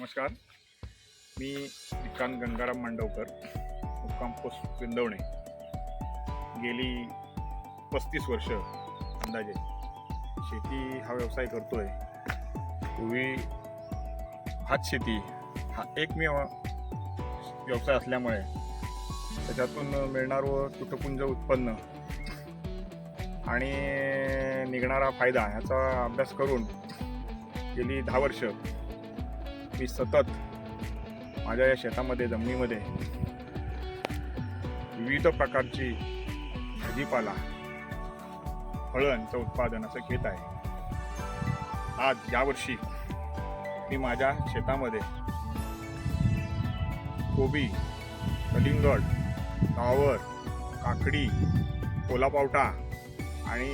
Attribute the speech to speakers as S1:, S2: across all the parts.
S1: नमस्कार. मी श्रीकांत गंगाराम मांडवकर, मुक्काम पोस्ट पिंदवणे. गेली 35 वर्ष अंदाजे शेती हा व्यवसाय करतोय. पूर्वी भात शेती हा एकमेव व्यवसाय असल्यामुळे त्याच्यातून मिळणारं तुटपुंज उत्पन्न आणि निघणारा फायदा ह्याचा अभ्यास करून गेली 10 वर्ष मी सतत माझ्या या शेतामध्ये, जमिनीमध्ये विविध प्रकारची भाजीपाला, फळांचं उत्पादन असं घेत आहे. आज यावर्षी मी माझ्या शेतामध्ये कोबी, कलिंगड, फ्लावर, काकडी, कोलापावटा आणि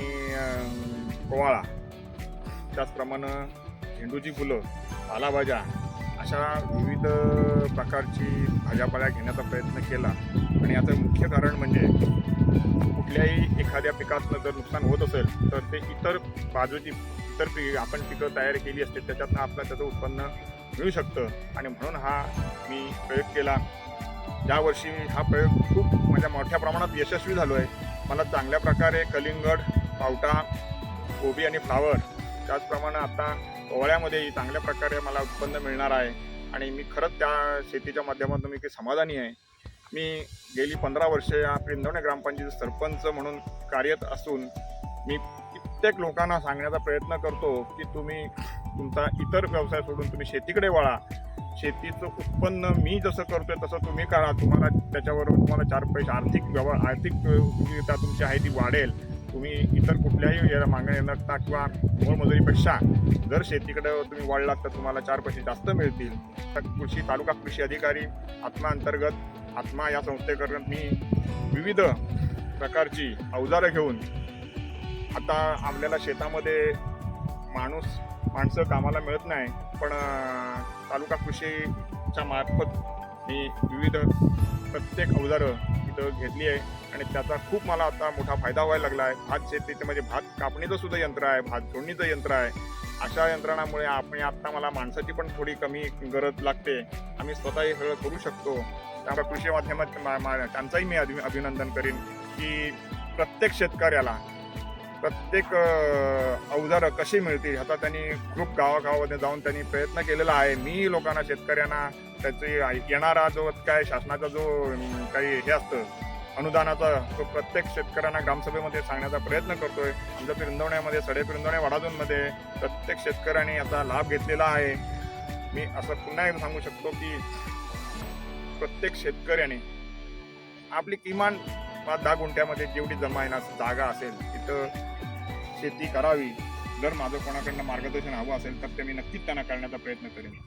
S1: कोवाळा, त्याचप्रमाणे झेंडूची फुलं, पालाभाज्या अशा विविध प्रकारची भाज्यापाल्या घेण्याचा प्रयत्न केला. आणि याचं मुख्य कारण म्हणजे कुठल्याही एखाद्या पिकातनं जर नुकसान होत असेल तर ते इतर आपण पिकं तयार केली असते त्याच्यातनं आपल्याला त्याचं उत्पन्न मिळू शकतं. आणि म्हणून हा मी प्रयोग केला. यावर्षी हा प्रयोग खूप मोठ्या प्रमाणात यशस्वी झालो आहे. मला चांगल्या प्रकारे कलिंगड, पावटा, कोबी आणि फ्लावर, त्याचप्रमाणे आता ओवाळ्यामध्येही चांगल्या प्रकारे मला उत्पन्न मिळणार आहे. आणि मी खरंच त्या शेतीच्या माध्यमातून मी काही समाधानी आहे. मी गेली 15 वर्षे या पिंदवणे ग्रामपंचायत सरपंच म्हणून कार्यरत असून मी कित्येक लोकांना सांगण्याचा प्रयत्न करतो की तुम्ही तुमचा इतर व्यवसाय सोडून तुम्ही शेतीकडे वळा. शेतीचं उत्पन्न मी जसं करतोय तसं तुम्ही करा. त्याच्यावर तुम्हाला 4 पैसे आर्थिक उपयोगिता तुमची आहे ती वाढेल. तुम्ही इतर कुठल्याही मागण्या नसता किंवा मोलमजुरीपेक्षा जर शेतीकडे तुम्ही वळलात तर तुम्हाला 4 पैसे जास्त मिळतील. तालुका कृषी अधिकारी आत्मा अंतर्गत आत्मा या संस्थेकरता मी विविध प्रकारची अवजारं घेऊन आता आपल्याला शेतामध्ये माणसं कामाला मिळत नाही, पण तालुका कृषीच्या मार्फत मी विविध प्रत्येक अवजारं इथं घेतली आहे आणि त्याचा खूप मला आता मोठा फायदा व्हायला लागला आहे. भात शेतीचे म्हणजे भात कापणीचं सुद्धा यंत्र आहे, भात तोडणीचं यंत्र आहे. अशा यंत्रणामुळे आता मला माणसाची पण थोडी कमी गरज लागते. आम्ही स्वतः हे सगळं करू शकतो. त्यामुळे कृषी माध्यमात त्यांचाही मी अभिनंदन करीन की प्रत्येक शेतकऱ्याला प्रत्येक अवजारं कशी मिळतील ह्याचा त्यांनी खूप गावागावामध्ये जाऊन त्यांनी प्रयत्न केलेला आहे. मी लोकांना, शेतकऱ्यांना त्याची येणारा जो काय शासनाचा जो काही हे असतं अनुदानाचा, तो प्रत्येक शेतकऱ्यांना ग्रामसभेमध्ये सांगण्याचा प्रयत्न करतोय. आमच्या पिंदवण्यामध्ये, पिंदवणे वाडाजोनमध्ये प्रत्येक शेतकऱ्यांनी याचा लाभ घेतलेला आहे. मी असं पुन्हा एकदा सांगू शकतो की प्रत्येक शेतकऱ्याने आपली किमान 5-10 गुंठ्यामध्ये जेवढी जमायनास जागा असेल तिथं शेती करावी. जर माझं कोणाकडनं मार्गदर्शन हवं असेल तर ते मी नक्कीच त्यांना करण्याचा प्रयत्न करेन.